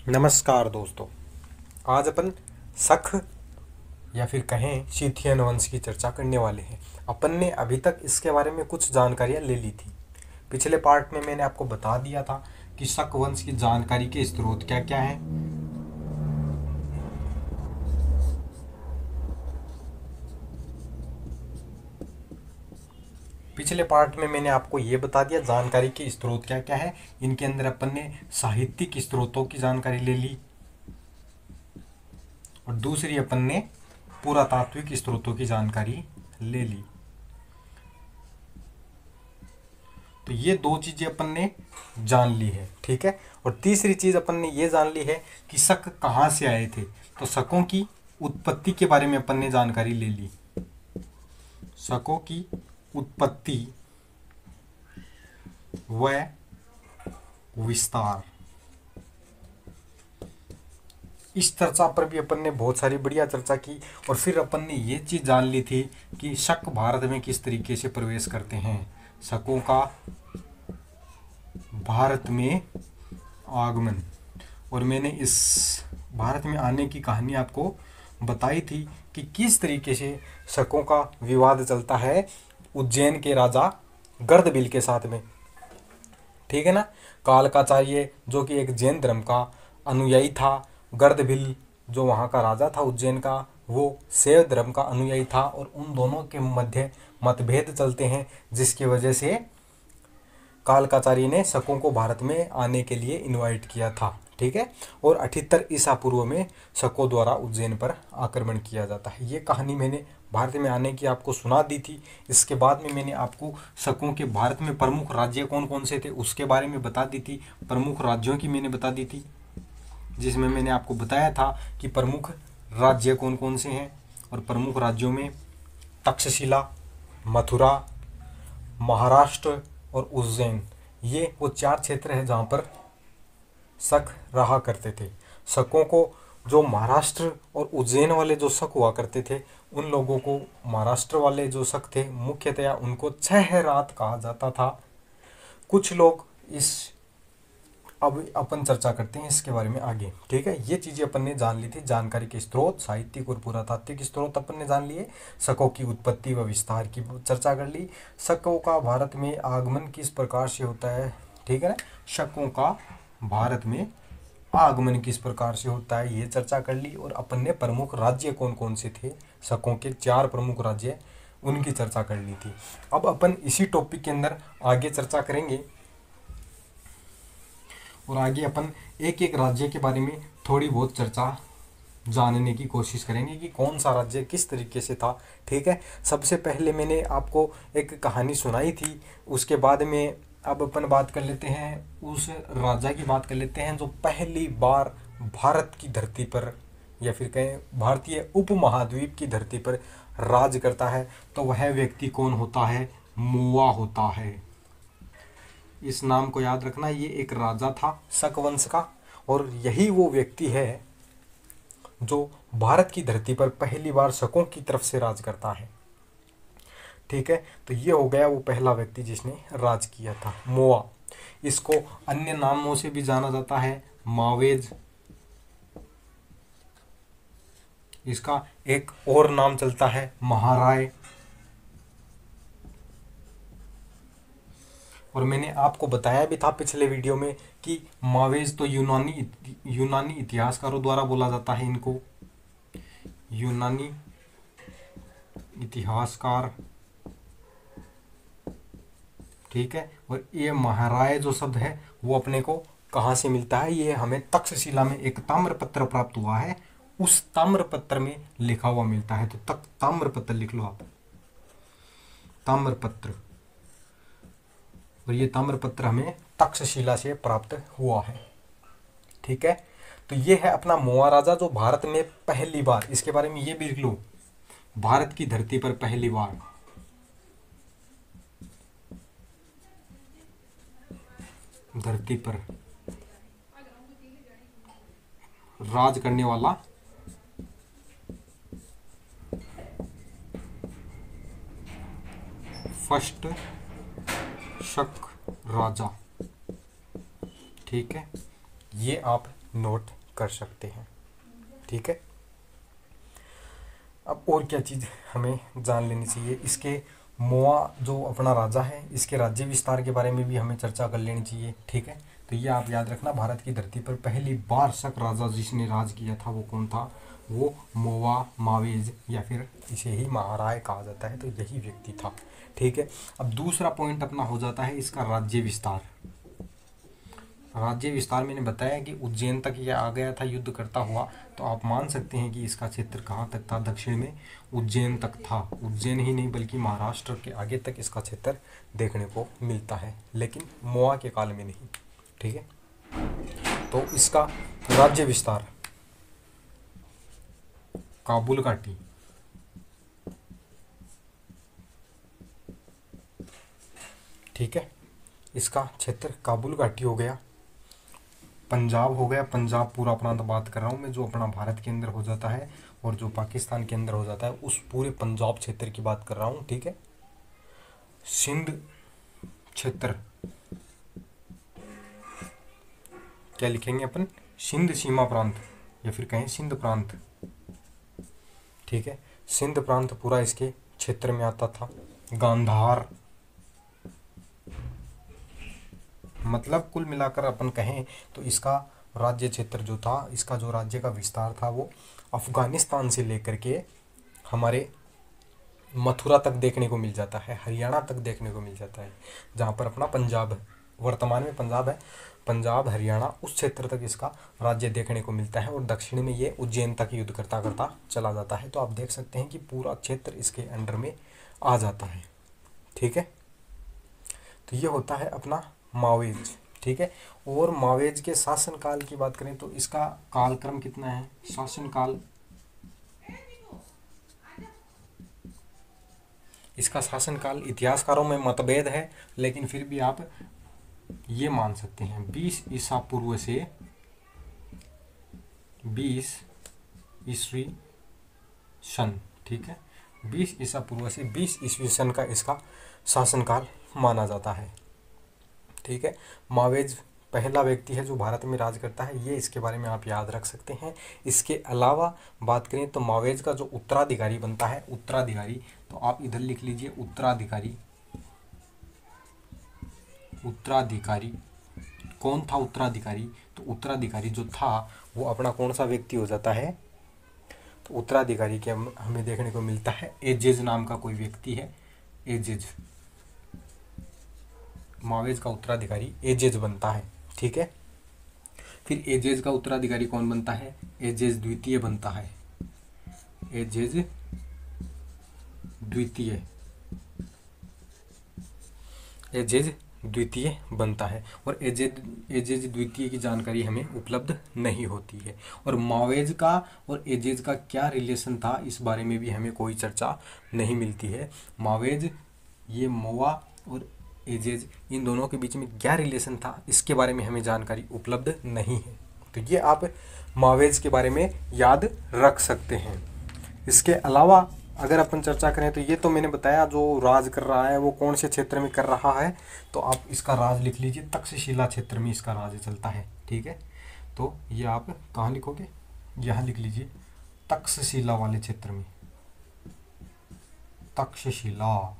नमस्कार दोस्तों। आज अपन शक या फिर कहें शीथियन वंश की चर्चा करने वाले हैं। अपन ने अभी तक इसके बारे में कुछ जानकारियां ले ली थी। पिछले पार्ट में मैंने आपको बता दिया था कि शक वंश की जानकारी के स्रोत क्या क्या हैं। पिछले पार्ट में मैंने आपको ये बता दिया जानकारी के स्रोत क्या क्या है। इनके अंदर अपन ने साहित्यिक स्रोतों की जानकारी ले ली और दूसरी अपन ने पुरातात्विक स्रोतों की जानकारी ले ली। तो ये दो चीजें अपन ने जान ली है, ठीक है। और तीसरी चीज अपन ने ये जान ली है कि शक कहाँ से आए थे। तो शकों की उत्पत्ति के बारे में अपन ने जानकारी ले ली। शकों की उत्पत्ति व विस्तार, इस चर्चा पर भी अपन ने बहुत सारी बढ़िया चर्चा की। और फिर अपन ने ये चीज जान ली थी कि शक भारत में किस तरीके से प्रवेश करते हैं। शकों का भारत में आगमन, और मैंने इस भारत में आने की कहानी आपको बताई थी कि किस तरीके से शकों का विवाद चलता है उज्जैन के राजा गर्दबिल के साथ में, ठीक है ना। कालकाचार्य जो कि एक जैन धर्म का अनुयायी था, गर्दबिल जो वहाँ का राजा था उज्जैन का, वो शैव धर्म का अनुयायी था, और उन दोनों के मध्य मतभेद चलते हैं, जिसकी वजह से कालकाचार्य ने शकों को भारत में आने के लिए इनवाइट किया था, ठीक है। और 78 ईसा पूर्व में शकों द्वारा उज्जैन पर आक्रमण किया जाता है। ये कहानी मैंने भारत में आने की आपको सुना दी थी। इसके बाद में मैंने आपको शकों के भारत में प्रमुख राज्य कौन कौन से थे उसके बारे में बता दी थी। प्रमुख राज्यों की मैंने बता दी थी, जिसमें मैंने आपको बताया था कि प्रमुख राज्य कौन कौन से हैं। और प्रमुख राज्यों में तक्षशिला, मथुरा, महाराष्ट्र और उज्जैन, ये वो 4 क्षेत्र हैं जहाँ पर शक रहा करते थे। शकों को जो महाराष्ट्र और उज्जैन वाले जो शक हुआ करते थे, उन लोगों को महाराष्ट्र वाले जो शक थे मुख्यतया उनको 6 रात कहा जाता था। कुछ लोग इस अब अपन चर्चा करते हैं इसके बारे में आगे, ठीक है। ये चीज़ें अपन ने जान ली थी। जानकारी के स्रोत, साहित्यिक और पुरातात्विक स्रोत अपन ने जान लिए। शकों की उत्पत्ति व विस्तार की चर्चा कर ली। शकों का भारत में आगमन किस प्रकार से होता है, ठीक है ना। शकों का भारत में आगमन किस प्रकार से होता है ये चर्चा कर ली। और अपन ने प्रमुख राज्य कौन कौन से थे, शकों के 4 प्रमुख राज्य, उनकी चर्चा कर ली थी। अब अपन इसी टॉपिक के अंदर आगे चर्चा करेंगे और आगे अपन एक एक राज्य के बारे में थोड़ी बहुत चर्चा जानने की कोशिश करेंगे कि कौन सा राज्य किस तरीके से था, ठीक है। सबसे पहले मैंने आपको एक कहानी सुनाई थी, उसके बाद में अब अपन बात कर लेते हैं उस राजा की बात कर लेते हैं जो पहली बार भारत की धरती पर या फिर कहें भारतीय उपमहाद्वीप की धरती पर राज करता है। तो वह व्यक्ति कौन होता है, मुआ होता है। इस नाम को याद रखना, ये एक राजा था शक वंश का, और यही वो व्यक्ति है जो भारत की धरती पर पहली बार शकों की तरफ से राज करता है, ठीक है। तो ये हो गया वो पहला व्यक्ति जिसने राज किया था, मोआ। इसको अन्य नामों से भी जाना जाता है, मावेज। इसका एक और नाम चलता है महाराय। और मैंने आपको बताया भी था पिछले वीडियो में कि मावेज तो यूनानी इतिहासकारों द्वारा बोला जाता है इनको, यूनानी इतिहासकार, ठीक है। और ये महाराय जो शब्द है वो अपने को कहाँ से मिलता है, ये हमें तक्षशिला में एक ताम्रपत्र प्राप्त हुआ है, उस ताम्रपत्र में लिखा हुआ मिलता है। तो ताम्रपत्र लिख लो आप, ताम्रपत्र। और ये ताम्रपत्र हमें तक्षशिला से प्राप्त हुआ है, ठीक है। तो ये है अपना मोआ राजा जो भारत में पहली बार, इसके बारे में ये भी लिख लो, भारत की धरती पर पहली बार धरती पर राज करने वाला फर्स्ट शक राजा, ठीक है। ये आप नोट कर सकते हैं। ठीक है, अब और क्या चीज़ हमें जान लेनी चाहिए, इसके मोआ जो अपना राजा है, इसके राज्य विस्तार के बारे में भी हमें चर्चा कर लेनी चाहिए। ठीक है, तो ये आप याद रखना, भारत की धरती पर पहली बार शक राजा जिसने राज किया था वो कौन था, वो मोवा मावेज या फिर इसे ही महाराय कहा जाता है, तो यही व्यक्ति था। ठीक है, अब दूसरा पॉइंट अपना हो जाता है इसका राज्य विस्तार। राज्य विस्तार मैंने बताया कि उज्जैन तक ये आ गया था युद्ध करता हुआ, तो आप मान सकते हैं कि इसका क्षेत्र कहाँ तक था, दक्षिण में उज्जैन तक था। उज्जैन ही नहीं बल्कि महाराष्ट्र के आगे तक इसका क्षेत्र देखने को मिलता है, लेकिन मोआ के काल में नहीं। ठीक है, तो इसका राज्य विस्तार काबुल घाटी, ठीक है, इसका क्षेत्र काबुल घाटी हो गया, पंजाब हो गया, पंजाब पूरा प्रांत बात कर रहा हूँ मैं, जो अपना भारत के अंदर हो जाता है और जो पाकिस्तान के अंदर हो जाता है, उस पूरे पंजाब क्षेत्र की बात कर रहा हूँ। ठीक है, सिंध क्षेत्र, क्या लिखेंगे अपन, सिंध सीमा प्रांत या फिर कहें सिंध प्रांत। ठीक है, सिंध प्रांत पूरा इसके क्षेत्र में आता था। गांधार, मतलब कुल मिलाकर अपन कहें तो इसका राज्य क्षेत्र जो था, इसका जो राज्य का विस्तार था वो अफगानिस्तान से लेकर के हमारे मथुरा तक देखने को मिल जाता है, हरियाणा तक देखने को मिल जाता है, जहाँ पर अपना पंजाब वर्तमान में पंजाब है, पंजाब हरियाणा उस क्षेत्र तक इसका राज्य देखने को मिलता है, और दक्षिण में ये उज्जैन तक युद्ध करता करता चला जाता है। तो आप देख सकते हैं कि पूरा क्षेत्र इसके अंडर में आ जाता है। ठीक है, तो ये होता है अपना मावेज। ठीक है, और मावेज के शासनकाल की बात करें तो इसका कालक्रम कितना है, शासनकाल, इसका शासनकाल इतिहासकारों में मतभेद है, लेकिन फिर भी आप ये मान सकते हैं 20 ईसा पूर्व से 20 ईस्वी सन। ठीक है, 20 ईसा पूर्व से 20 ईस्वी सन का इसका शासनकाल माना जाता है। ठीक है, मावेज पहला व्यक्ति है जो भारत में राज करता है, ये इसके बारे में आप याद रख सकते हैं। इसके अलावा बात करें तो मावेज का जो उत्तराधिकारी बनता है, उत्तराधिकारी, तो आप इधर लिख लीजिए उत्तराधिकारी। उत्तराधिकारी कौन था उत्तराधिकारी, तो उत्तराधिकारी जो था वो अपना कौन सा व्यक्ति हो जाता है, तो उत्तराधिकारी के हमें देखने को मिलता है एजेज नाम का कोई व्यक्ति है, एजेज, मावेज का उत्तराधिकारी एजेज बनता है। ठीक है, फिर एजेज का उत्तराधिकारी कौन बनता है, एजेज द्वितीय बनता है, एजेज द्वितीय, एजेज द्वितीय बनता है, और एजेज द्वितीय की जानकारी हमें उपलब्ध नहीं होती है। और मावेज का और एजेज का क्या रिलेशन था इस बारे में भी हमें कोई चर्चा नहीं मिलती है। मावेज, ये मोवा और एजेज, इन दोनों के बीच में क्या रिलेशन था इसके बारे में हमें जानकारी उपलब्ध नहीं है। तो ये आप मावेज के बारे में याद रख सकते हैं। इसके अलावा अगर अपन चर्चा करें तो ये तो मैंने बताया जो राज कर रहा है वो कौन से क्षेत्र में कर रहा है, तो आप इसका राज लिख लीजिए, तक्षशिला क्षेत्र में इसका राज चलता है। ठीक है, तो ये आप कहाँ लिखोगे, यहाँ लिख लीजिए, तक्षशिला वाले क्षेत्र में, तक्षशिला,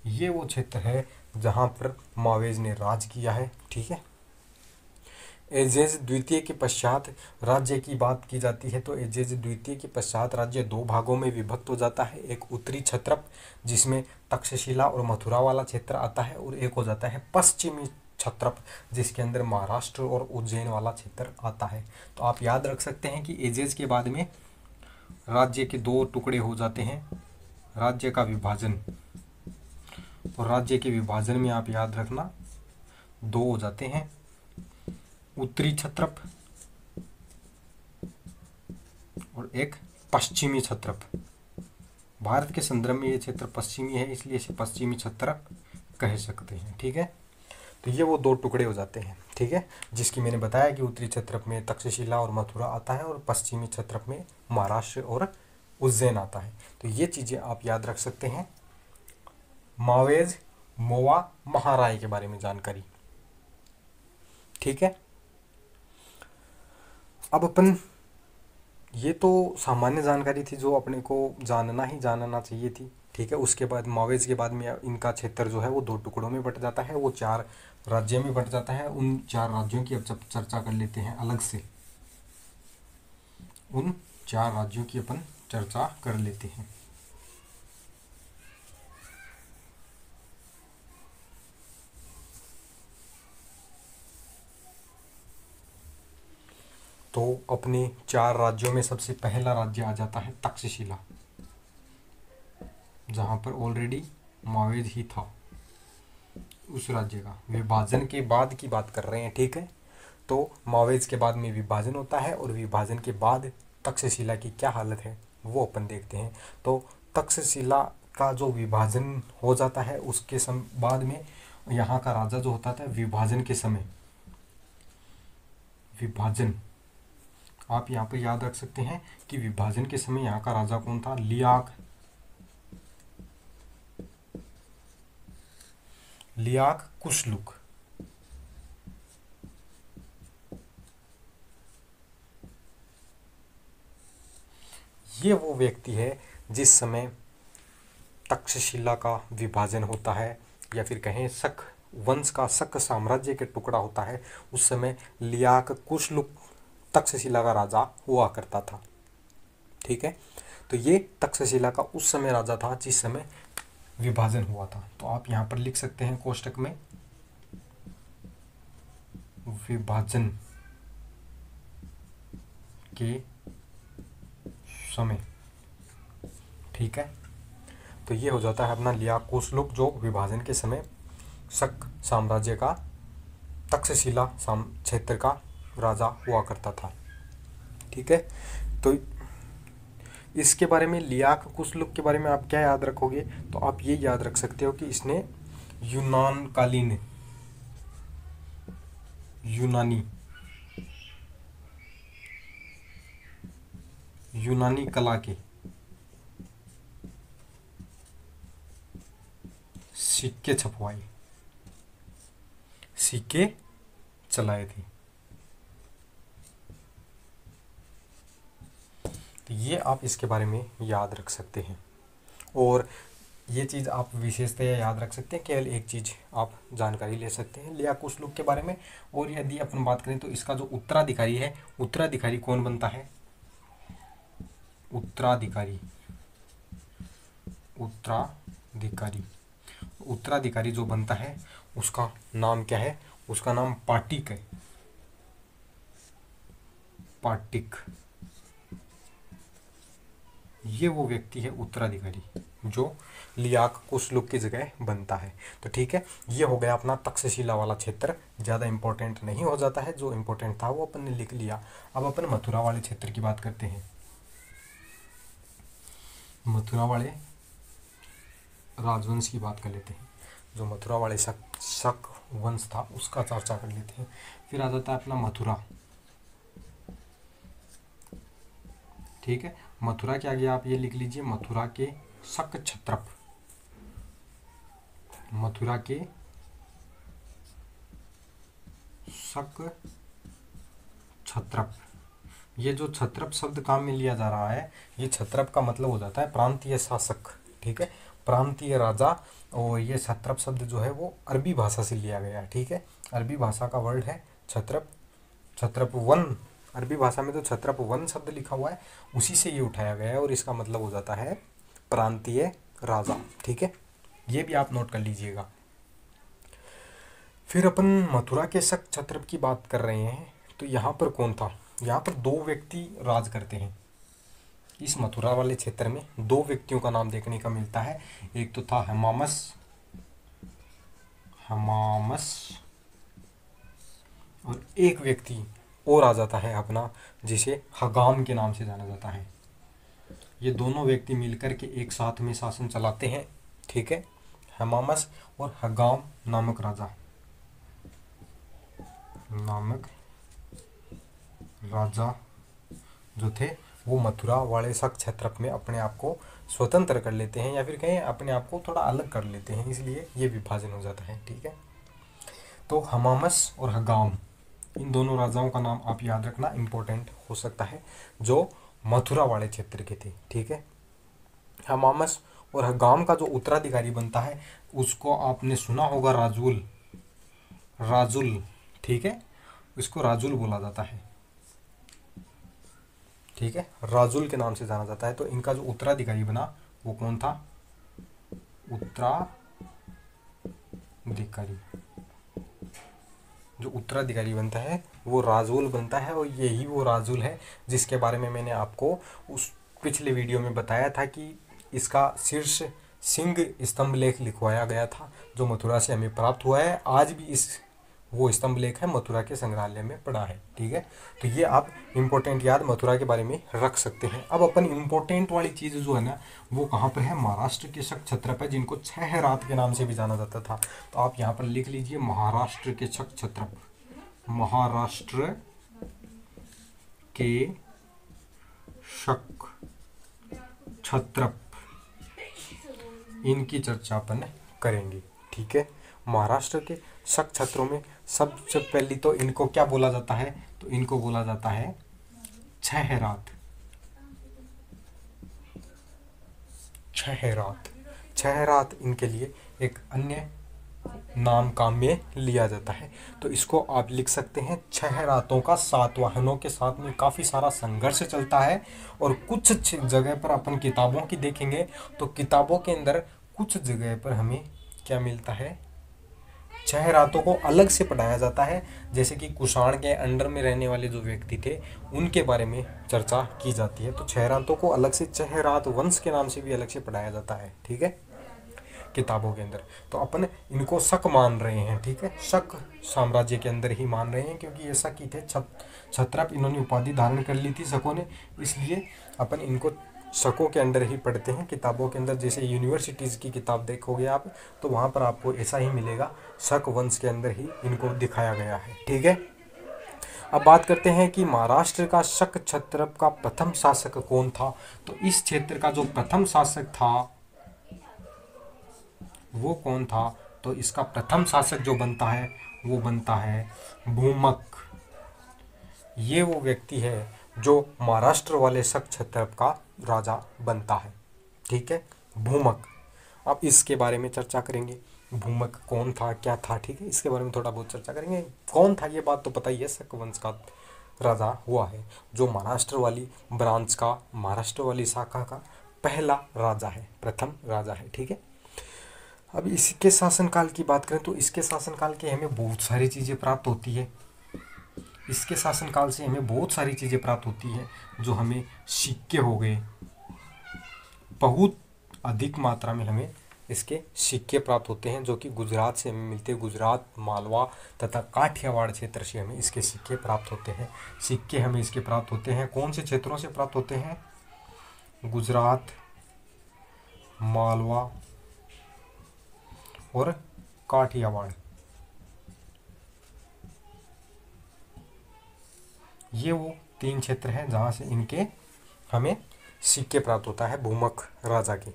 ये वो क्षेत्र है जहाँ पर मावेज ने राज किया है। ठीक है, एजेज द्वितीय के पश्चात राज्य की बात की जाती है, तो एजेज द्वितीय के पश्चात राज्य दो भागों में विभक्त हो जाता है। एक उत्तरी क्षत्रप जिसमें तक्षशिला और मथुरा वाला क्षेत्र आता है, और एक हो जाता है पश्चिमी क्षत्रप जिसके अंदर महाराष्ट्र और उज्जैन वाला क्षेत्र आता है। तो आप याद रख सकते हैं कि एजेज के बाद में राज्य के दो टुकड़े हो जाते हैं, राज्य का विभाजन, और राज्य के विभाजन में आप याद रखना दो हो जाते हैं, उत्तरी क्षत्रप और एक पश्चिमी क्षत्रप। भारत के संदर्भ में ये क्षेत्र पश्चिमी है, इसलिए इसे पश्चिमी क्षत्रप कह सकते हैं। ठीक है, तो ये वो दो टुकड़े हो जाते हैं। ठीक है, जिसकी मैंने बताया कि उत्तरी क्षत्रप में तक्षशिला और मथुरा आता है, और पश्चिमी क्षत्रप में महाराष्ट्र और उज्जैन आता है। तो ये चीज़ें आप याद रख सकते हैं। मावेज, मोवा, महाराय के बारे में जानकारी। ठीक है, अब अपन, ये तो सामान्य जानकारी थी जो अपने को जानना चाहिए थी, ठीक है। उसके बाद मौवेज के बाद में इनका क्षेत्र जो है वो दो टुकड़ों में बट जाता है, वो 4 राज्यों में बट जाता है। उन 4 राज्यों की अब जब चर्चा कर लेते हैं अलग से, उन 4 राज्यों की अपन चर्चा कर लेते हैं। तो अपने 4 राज्यों में सबसे पहला राज्य आ जाता है तक्षशिला, जहाँ पर ऑलरेडी मौवेज ही था। उस राज्य का विभाजन के बाद की बात कर रहे हैं, ठीक है। तो मौवेज के बाद में विभाजन होता है, और विभाजन के बाद तक्षशिला की क्या हालत है वो अपन देखते हैं। तो तक्षशिला का जो विभाजन हो जाता है उसके बाद में यहाँ का राजा जो होता था विभाजन के समय, विभाजन आप यहाँ पर याद रख सकते हैं कि विभाजन के समय यहाँ का राजा कौन था, लियाक कुशलुक। ये वो व्यक्ति है जिस समय तक्षशिला का विभाजन होता है, या फिर कहें शक वंश का, शक साम्राज्य के टुकड़ा होता है, उस समय लियाक कुशलुक तक्षशिला का राजा हुआ करता था, ठीक है। तो ये तक्षशिला का उस समय राजा था जिस समय विभाजन हुआ था। तो आप यहाँ पर लिख सकते हैं कोष्टक में विभाजन के समय, ठीक है। तो ये हो जाता है अपना लियाक कुशलुक, जो विभाजन के समय शक साम्राज्य का तक्षशिला क्षेत्र का राजा हुआ करता था, ठीक है। तो इसके बारे में, लियाक कुशलुक के बारे में आप क्या याद रखोगे, तो आप ये याद रख सकते हो कि इसने यूनानी कला के सिक्के छपवाए, सिक्के चलाए थे। तो ये आप इसके बारे में याद रख सकते हैं। और ये चीज़ आप विशेषतः याद रख सकते हैं, केवल एक चीज़ आप जानकारी ले सकते हैं लियाक कुशलुक के बारे में। और यदि अपन बात करें तो इसका जो उत्तराधिकारी है, उत्तराधिकारी कौन बनता है, उत्तराधिकारी जो बनता है उसका नाम क्या है, उसका नाम पाटिक है, पाटिक। ये वो व्यक्ति है उत्तराधिकारी जो लियाक कुशलुक की जगह बनता है। तो ठीक है, ये हो गया अपना तक्षशिला वाला क्षेत्र, ज़्यादा इंपॉर्टेंट नहीं हो जाता है, जो इंपॉर्टेंट था वो अपन ने लिख लिया। अब अपन मथुरा वाले क्षेत्र की बात करते हैं। मथुरा वाले राजवंश की बात कर लेते हैं। जो मथुरा वाले शक वंश था उसका चर्चा कर लेते हैं। फिर आ जाता है अपना मथुरा, ठीक है। मथुरा के आगे आप ये लिख लीजिए, मथुरा के शक क्षत्रप, मथुरा के शक क्षत्रप। ये जो क्षत्रप शब्द काम में लिया जा रहा है, ये क्षत्रप का मतलब हो जाता है प्रांतीय शासक, ठीक है, प्रांतीय राजा। और ये क्षत्रप शब्द जो है वो अरबी भाषा से लिया गया है, ठीक है। अरबी भाषा का वर्ड है क्षत्रप, क्षत्रप वन, अरबी भाषा में तो क्षत्रप वन शब्द लिखा हुआ है, उसी से ये उठाया गया है और इसका मतलब हो जाता है प्रांतीय राजा, ठीक है। ये भी आप नोट कर लीजिएगा। फिर अपन मथुरा के शक क्षत्रप की बात कर रहे हैं, तो यहाँ पर कौन था, यहाँ पर 2 व्यक्ति राज करते हैं। इस मथुरा वाले क्षेत्र में 2 व्यक्तियों का नाम देखने का मिलता है। एक तो था हमामस, और एक व्यक्ति और आ जाता है अपना, जिसे हगाम के नाम से जाना जाता है। ये दोनों व्यक्ति मिलकर के एक साथ में शासन चलाते हैं, ठीक है। हमामस और हगाम नामक राजा जो थे वो मथुरा वाले शक क्षेत्र में अपने आप को स्वतंत्र कर लेते हैं, या फिर कहें अपने आप को थोड़ा अलग कर लेते हैं, इसलिए ये विभाजन हो जाता है, ठीक है। तो हमामस और हगाम इन दोनों राजाओं का नाम आप याद रखना, इंपॉर्टेंट हो सकता है, जो मथुरा वाले क्षेत्र के थे। ठीक है। हमामस और हगाम का जो उत्तराधिकारी बनता है उसको आपने सुना होगा राजुल, राजुल। ठीक है, इसको राजुल बोला जाता है। ठीक है, राजुल के नाम से जाना जाता है। तो इनका जो उत्तराधिकारी बना वो कौन था? उत्तराधिकारी, जो उत्तराधिकारी बनता है वो राजुल बनता है। और यही वो राजुल है जिसके बारे में मैंने आपको उस पिछले वीडियो में बताया था कि इसका शीर्ष सिंह स्तंभ लेख लिखवाया गया था, जो मथुरा से हमें प्राप्त हुआ है। आज भी इस वो स्तंभ लेख है, मथुरा के संग्रहालय में पड़ा है। ठीक है, तो ये आप इम्पोर्टेंट याद मथुरा के बारे में रख सकते हैं। अब अपन इम्पोर्टेंट वाली चीज़ जो है ना वो कहाँ पर है? महाराष्ट्र के शक छत्रप है, जिनको छह रात के नाम से भी जाना जाता था। तो आप यहाँ पर लिख लीजिए महाराष्ट्र के शक छत्रप, महाराष्ट्र के शक छत्रप, इनकी चर्चा अपन करेंगे। ठीक है, महाराष्ट्र के शक छत्रों में सबसे पहली तो इनको क्या बोला जाता है? तो इनको बोला जाता है छह रात। छह रात, छह रात इनके लिए एक अन्य नाम काम में लिया जाता है। तो इसको आप लिख सकते हैं छह रातों का सातवाहनों के साथ में काफ़ी सारा संघर्ष चलता है। और कुछ जगह पर अपन किताबों की देखेंगे तो किताबों के अंदर कुछ जगह पर हमें क्या मिलता है? छह रातों को अलग से पढ़ाया जाता है। जैसे कि कुषाण के अंडर में रहने वाले जो व्यक्ति थे उनके बारे में चर्चा की जाती है। तो छह रातों को अलग से छह रात वंश के नाम से भी अलग से पढ़ाया जाता है। ठीक है, किताबों के अंदर। तो अपन इनको शक मान रहे हैं। ठीक है, शक साम्राज्य के अंदर ही मान रहे हैं, क्योंकि ये शक ही थे। छत्रप इन्होंने उपाधि धारण कर ली थी शकों ने, इसलिए अपन इनको शकों के अंदर ही पढ़ते हैं किताबों के अंदर। जैसे यूनिवर्सिटीज़ की किताब देखोगे आप तो वहाँ पर आपको ऐसा ही मिलेगा, शक वंश के अंदर ही इनको दिखाया गया है। ठीक है, अब बात करते हैं कि महाराष्ट्र का शक छत्रप का प्रथम शासक कौन था। तो इस क्षेत्र का जो प्रथम शासक था वो कौन था? तो इसका प्रथम शासक जो बनता है वो बनता है भूमक। ये वो व्यक्ति है जो महाराष्ट्र वाले शक छत्रप का राजा बनता है। ठीक है, भूमक। अब इसके बारे में चर्चा करेंगे, भूमक कौन था, क्या था। ठीक है, इसके बारे में थोड़ा बहुत चर्चा करेंगे। कौन था ये बात तो पता ही है, शक वंश का राजा हुआ है, जो महाराष्ट्र वाली ब्रांच का, महाराष्ट्र वाली शाखा का पहला राजा है, प्रथम राजा है। ठीक है, अब इसके शासनकाल की बात करें तो इसके शासनकाल के हमें बहुत सारी चीज़ें प्राप्त होती है। इसके शासनकाल से हमें बहुत सारी चीज़ें प्राप्त होती है, जो हमें सिक्के हो गए, बहुत अधिक मात्रा में हमें इसके सिक्के प्राप्त होते हैं, जो कि गुजरात से हमें मिलते हैं। गुजरात, मालवा तथा काठियावाड़ क्षेत्र से हमें इसके सिक्के प्राप्त होते हैं। सिक्के हमें इसके प्राप्त होते हैं कौन से क्षेत्रों से प्राप्त होते हैं? गुजरात, मालवा और काठियावाड़। ये वो तीन क्षेत्र हैं जहाँ से इनके हमें सिक्के प्राप्त होता है, भूमक राजा के।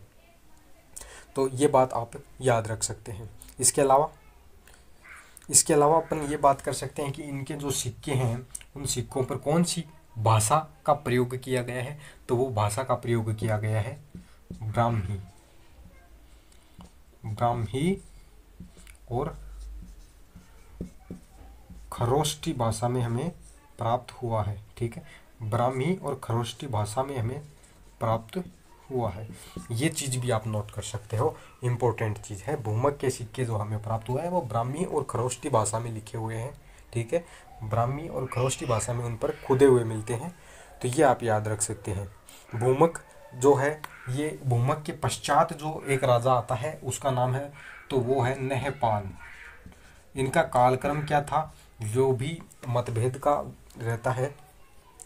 तो ये बात आप याद रख सकते हैं। इसके अलावा अपन ये बात कर सकते हैं कि इनके जो सिक्के हैं उन सिक्कों पर कौन सी भाषा का प्रयोग किया गया है। तो वो भाषा का प्रयोग किया गया है ब्राह्मी, ब्राह्मी और खरोष्टी भाषा में हमें प्राप्त हुआ है। ठीक है, ब्राह्मी और खरोष्टी भाषा में हमें प्राप्त हुआ है। ये चीज़ भी आप नोट कर सकते हो, इम्पोर्टेंट चीज़ है। भूमक के सिक्के जो हमें प्राप्त हुआ है वो ब्राह्मी और खरोष्टी भाषा में लिखे हुए हैं। ठीक है, ब्राह्मी और खरोष्टी भाषा में उन पर खुदे हुए मिलते हैं। तो ये आप याद रख सकते हैं। भूमक जो है, ये भूमक के पश्चात जो एक राजा आता है उसका नाम है, तो वो है नहपान। इनका कालक्रम क्या था जो भी मतभेद का रहता है,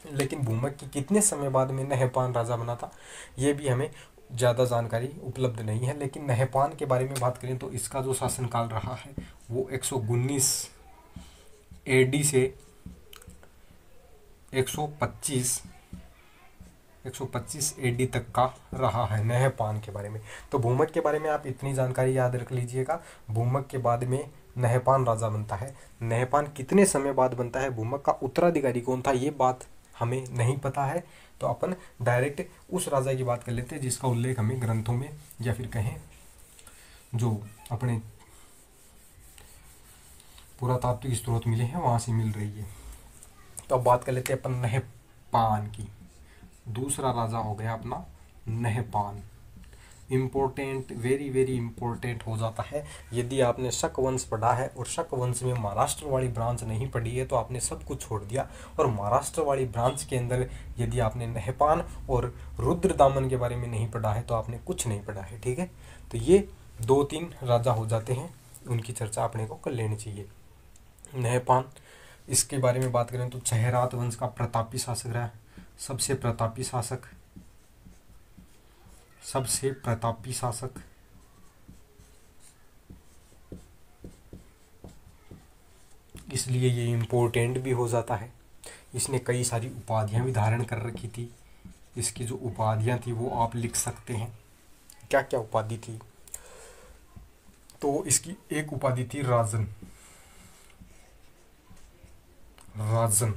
लेकिन भूमक की कितने समय बाद में नहपान राजा बना था ये भी हमें ज़्यादा जानकारी उपलब्ध नहीं है। लेकिन नहपान के बारे में बात करें तो इसका जो शासनकाल रहा है वो 119 AD से 125 AD तक का रहा है, नहपान के बारे में। तो भूमक के बारे में आप इतनी जानकारी याद रख लीजिएगा। भूमक के बाद में नहपान राजा बनता है। नहपान कितने समय बाद बनता है, भूमक का उत्तराधिकारी कौन था, ये बात हमें नहीं पता है। तो अपन डायरेक्ट उस राजा की बात कर लेते हैं जिसका उल्लेख हमें ग्रंथों में या फिर कहें जो अपने पुरातात्विक स्रोत मिले हैं वहाँ से मिल रही है। तो अब बात कर लेते हैं अपन नहपान की। दूसरा राजा हो गया अपना Nahapana. Important, very very important हो जाता है। यदि आपने शक वंश पढ़ा है और शक वंश में महाराष्ट्र वाली ब्रांच नहीं पढ़ी है तो आपने सब कुछ छोड़ दिया। और महाराष्ट्र वाली ब्रांच के अंदर यदि आपने नहपान और रुद्रदामन के बारे में नहीं पढ़ा है तो आपने कुछ नहीं पढ़ा है, ठीक है। तो ये 2-3 राजा हो जाते हैं, उनकी चर्चा अपने को कर लेनी चाहिए। नहपान, इसके बारे में बात करें तो चेहरात वंश का प्रतापी शासक रहा, सबसे प्रतापी शासक, सबसे प्रतापी शासक। इसलिए ये इम्पोर्टेंट भी हो जाता है। इसने कई सारी उपाधियां भी धारण कर रखी थी। इसकी जो उपाधियां थी वो आप लिख सकते हैं, क्या क्या उपाधि थी। तो इसकी एक उपाधि थी राजन, राजन,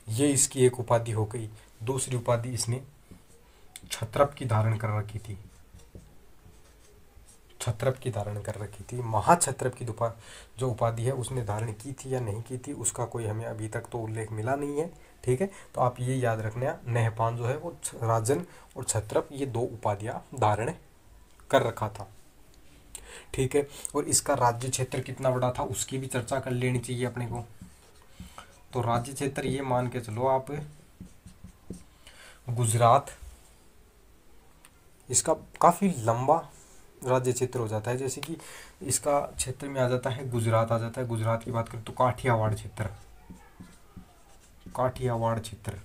ये इसकी एक उपाधि हो गई। दूसरी उपाधि इसने छत्रप की धारण कर रखी थी, छत्रप की धारण कर रखी थी। महाछत्रप की जो उपाधि है उसने धारण की थी या नहीं की थी उसका कोई हमें अभी तक तो उल्लेख मिला नहीं है, ठीक है। तो आप ये याद रखना, नहपान जो है वो राजन और छत्रप ये 2 उपाधियां धारण कर रखा था, ठीक है। और इसका राज्य क्षेत्र कितना बड़ा था उसकी भी चर्चा कर लेनी चाहिए अपने को। तो राज्य क्षेत्र ये मान के चलो आप, गुजरात, इसका काफ़ी लंबा राज्य क्षेत्र हो जाता है। जैसे कि इसका क्षेत्र में आ जाता है गुजरात, आ जाता है। गुजरात की बात करें तो काठियावाड़ क्षेत्र, काठियावाड़ क्षेत्र,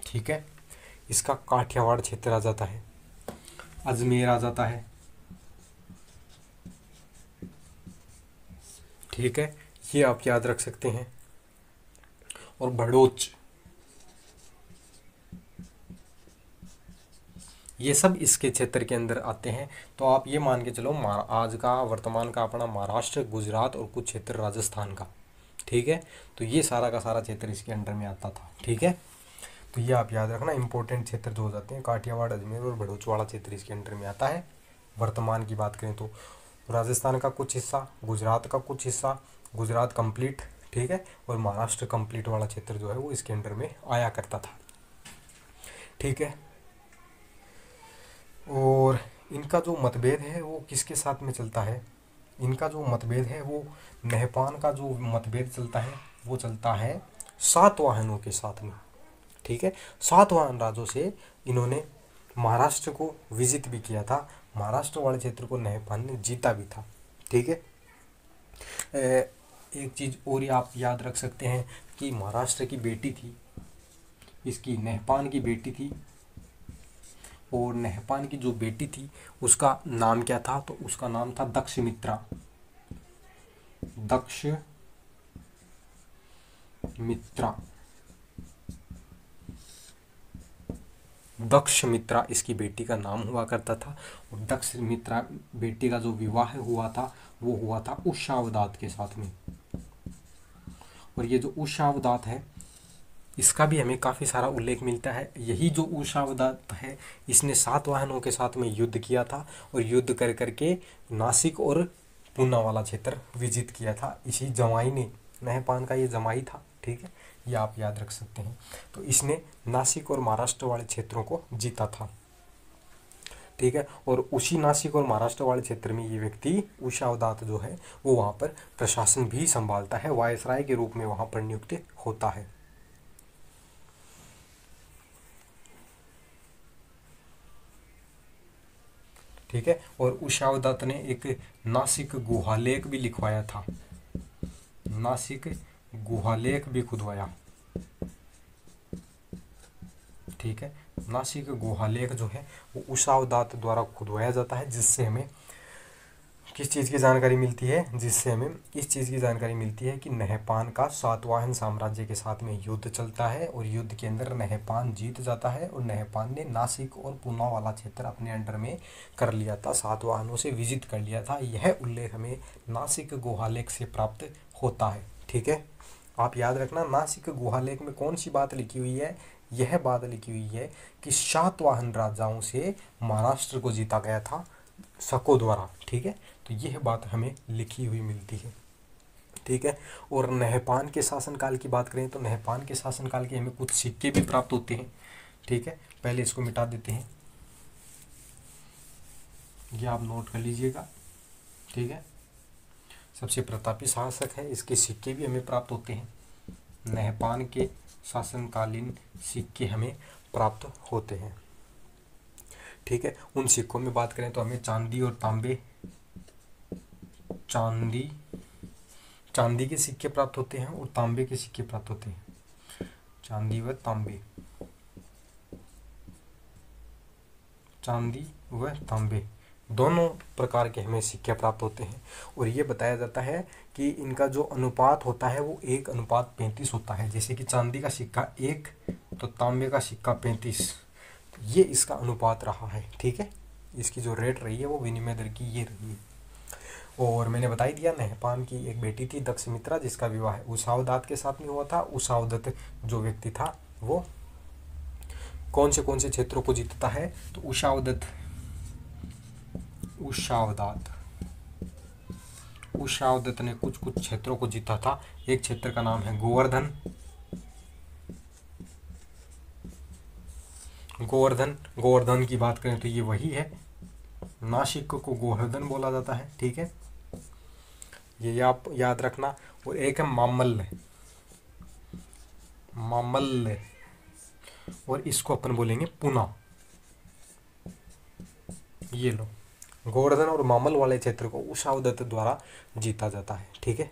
ठीक है। इसका काठियावाड़ क्षेत्र आ जाता है। अजमेर आ जाता है, ठीक है, ये आप याद रख सकते हैं। और भड़ोच, ये सब इसके क्षेत्र के अंदर आते हैं। तो आप ये मान के चलो आज का वर्तमान का अपना महाराष्ट्र, गुजरात और कुछ क्षेत्र राजस्थान का, ठीक है। तो ये सारा का सारा क्षेत्र इसके अंडर में आता था, ठीक है। तो ये आप याद रखना, इंपॉर्टेंट क्षेत्र जो हो जाते हैं काठियावाड़, अजमेर और भड़ोच वाला क्षेत्र इसके अंडर में आता है। वर्तमान की बात करें तो राजस्थान का कुछ हिस्सा, गुजरात का कुछ हिस्सा, गुजरात कंप्लीट, ठीक है, और महाराष्ट्र कंप्लीट वाला क्षेत्र जो है वो इसके अंडर में आया करता था, ठीक है। और इनका जो मतभेद है वो किसके साथ में चलता है, इनका जो मतभेद है वो नहपान का जो मतभेद चलता है वो चलता है सातवाहनों के साथ में, ठीक है। सातवाहन राजों से इन्होंने महाराष्ट्र को विजिट भी किया था, महाराष्ट्र वाले क्षेत्र को नहपान ने जीता भी था, ठीक है। एक चीज़ और आप याद रख सकते हैं कि महाराष्ट्र की बेटी थी, इसकी नहपान की बेटी थी, और नहपान की जो बेटी थी उसका नाम क्या था, तो उसका नाम था दक्षमित्रा, दक्षमित्रा, दक्षमित्रा इसकी बेटी का नाम हुआ करता था। और दक्षमित्रा बेटी का जो विवाह हुआ था वो हुआ था उशावदात के साथ में। और ये जो उशावदात है इसका भी हमें काफ़ी सारा उल्लेख मिलता है। यही जो उशावदात है इसने सातवाहनों के साथ में युद्ध किया था और युद्ध कर करके नासिक और पूना वाला क्षेत्र विजित किया था। इसी जमाई ने, नहपान का ये जमाई था, ठीक है, ये आप याद रख सकते हैं। तो इसने नासिक और महाराष्ट्र वाले क्षेत्रों को जीता था, ठीक है। और उसी नासिक और महाराष्ट्र वाले क्षेत्र में ये व्यक्ति उशावदात जो है वो वहाँ पर प्रशासन भी संभालता है, वायसराय के रूप में वहाँ पर नियुक्त होता है, ठीक है। और उशावदात ने एक नासिक गुहालेख भी लिखवाया था, नासिक गुहालेख भी खुदवाया, ठीक है। नासिक गुहालेख जो है वो उशावदात द्वारा खुदवाया जाता है, जिससे हमें किस चीज़ की जानकारी मिलती है, जिससे हमें इस चीज़ की जानकारी मिलती है कि नहपान का सातवाहन साम्राज्य के साथ में युद्ध चलता है और युद्ध के अंदर नहपान जीत जाता है और नहपान ने नासिक और पूना वाला क्षेत्र अपने अंडर में कर लिया था, सातवाहनों से विजित कर लिया था। यह उल्लेख हमें नासिक गुहालेख से प्राप्त होता है। ठीक है, आप याद रखना, नासिक गुहालेख में कौन सी बात लिखी हुई है, यह बात लिखी हुई है कि सातवाहन राजाओं से महाराष्ट्र को जीता गया था शकों द्वारा। ठीक है, तो यह बात हमें लिखी हुई मिलती है। ठीक है, और नहपान के शासनकाल की बात करें तो नहपान के शासनकाल के हमें कुछ सिक्के भी प्राप्त होते हैं। ठीक है, पहले इसको मिटा देते हैं, ये आप नोट कर लीजिएगा। ठीक है, सबसे प्रतापी शासक है, इसके सिक्के भी हमें प्राप्त होते हैं। नहपान के शासनकालीन सिक्के हमें प्राप्त होते हैं। ठीक है, उन सिक्कों में बात करें तो हमें चांदी और तांबे, चांदी के सिक्के प्राप्त होते हैं और तांबे के सिक्के प्राप्त होते हैं। चांदी व तांबे, चांदी व तांबे दोनों प्रकार के हमें सिक्के प्राप्त होते हैं। और ये बताया जाता है कि इनका जो अनुपात होता है वो 1:35 होता है। जैसे कि चांदी का सिक्का 1 तो तांबे का सिक्का 35, ये इसका अनुपात रहा है। ठीक है, इसकी जो रेट रही है वो विनिमय दर की ये रही है। और मैंने बता ही दिया, नहपान की एक बेटी थी दक्षमित्रा, जिसका विवाह उषावदात के साथ में हुआ था। उषावदत्त जो व्यक्ति था वो कौन से क्षेत्रों को जीतता है, तो उषावदात ने कुछ क्षेत्रों को जीता था। एक क्षेत्र का नाम है गोवर्धन। गोवर्धन की बात करें तो ये वही है, नासिक को गोवर्धन बोला जाता है। ठीक है, ये आप याद रखना। और एक है मामल्ल, और इसको अपन बोलेंगे पुना। ये लो, गोवर्धन और मामल वाले क्षेत्र को उषावदत्त द्वारा जीता जाता है। ठीक है,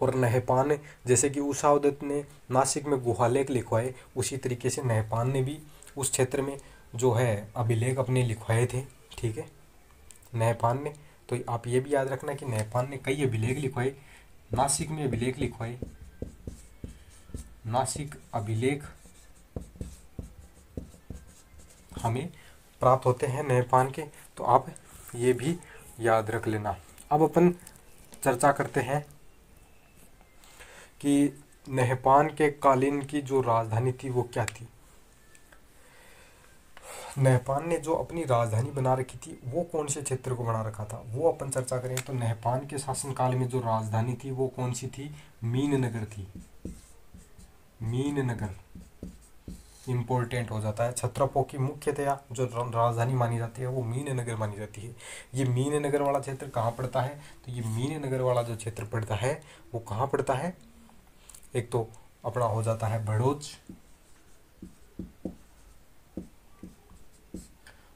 और नहपान, जैसे कि उषावदत्त ने नासिक में गुहालेख लिखवाए, उसी तरीके से नहपान ने भी उस क्षेत्र में जो है अभिलेख अपने लिखवाए थे। ठीक है, नहपान ने, तो आप ये भी याद रखना कि नहपान ने कई अभिलेख लिखवाए, नासिक में अभिलेख लिखवाए, नासिक अभिलेख हमें प्राप्त होते हैं नहपान के, तो आप ये भी याद रख लेना। अब अपन चर्चा करते हैं कि नहपान के कालीन की जो राजधानी थी वो क्या थी। नहपान ने जो अपनी राजधानी बना रखी थी वो कौन से क्षेत्र को बना रखा था, वो अपन चर्चा करें तो नहपान के शासनकाल में जो राजधानी थी वो कौन सी थी, मीननगर थी। मीननगर इम्पोर्टेंट हो जाता है। क्षत्रपों की मुख्यतया जो राजधानी मानी जाती है वो मीननगर मानी जाती है। ये मीननगर वाला क्षेत्र कहाँ पड़ता है, तो ये मीननगर वाला जो क्षेत्र पड़ता है वो कहाँ पड़ता है, एक तो अपना हो जाता है भड़ोच,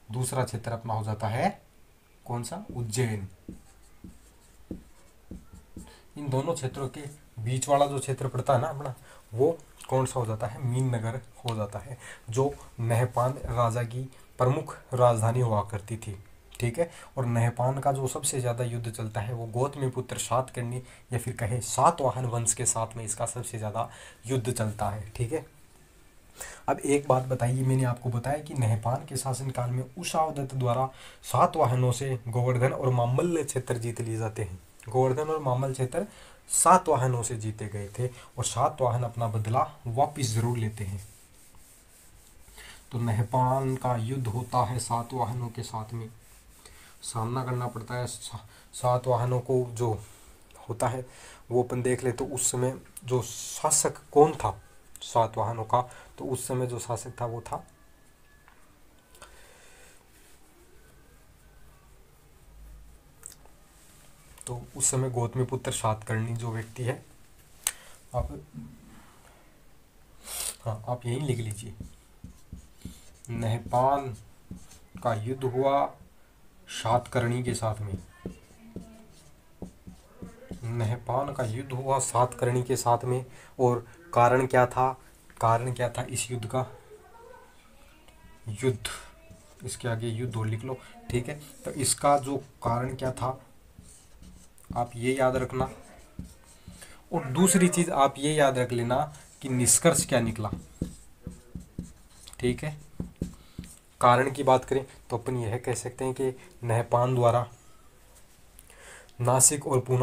दूसरा क्षेत्र अपना हो जाता है कौन सा, उज्जैन। इन दोनों क्षेत्रों के बीच वाला जो क्षेत्र पड़ता है ना अपना, वो कौन सा हो जाता है, मीननगर हो जाता है, जो नहपान राजा की प्रमुख राजधानी हुआ करती थी। ठीक है, और नहपान का जो सबसे ज़्यादा युद्ध चलता है वो गौतमीपुत्र सातकर्णी या फिर कहे सातवाहन वंश के साथ में इसका सबसे ज़्यादा युद्ध चलता है। ठीक है, अब एक बात बताइए, मैंने आपको बताया कि नहपान के शासनकाल में उषावदत्त द्वारा सातवाहनों से गोवर्धन और मामल्ल क्षेत्र जीत लिए जाते हैं। गोवर्धन और मामल क्षेत्र सातवाहनों से जीते गए थे और सातवाहन अपना बदला वापिस जरूर लेते हैं। तो नहपान का युद्ध होता है सातवाहनों के साथ में, सामना करना पड़ता है सातवाहनों को। जो होता है वो अपन देख ले, तो उस समय जो शासक कौन था सातवाहनों का, तो उस समय जो शासक था वो था तो उस समय गौतमीपुत्र सातकर्णी जो व्यक्ति है, आप यही लिख लीजिए। नहपान का युद्ध हुआ सातकर्णी के साथ में, नहपान का युद्ध हुआ सातकर्णी के साथ में। और कारण क्या था, इस युद्ध का, इसके आगे यू 2 लिख लो, ठीक है। तो इसका जो कारण क्या था आप ये याद रखना, और दूसरी चीज आप ये याद रख लेना कि निष्कर्ष क्या निकला, ठीक है। कारण की बात करें तो अपन यह कह सकते हैं कि नहपान द्वारा नासिक और पूना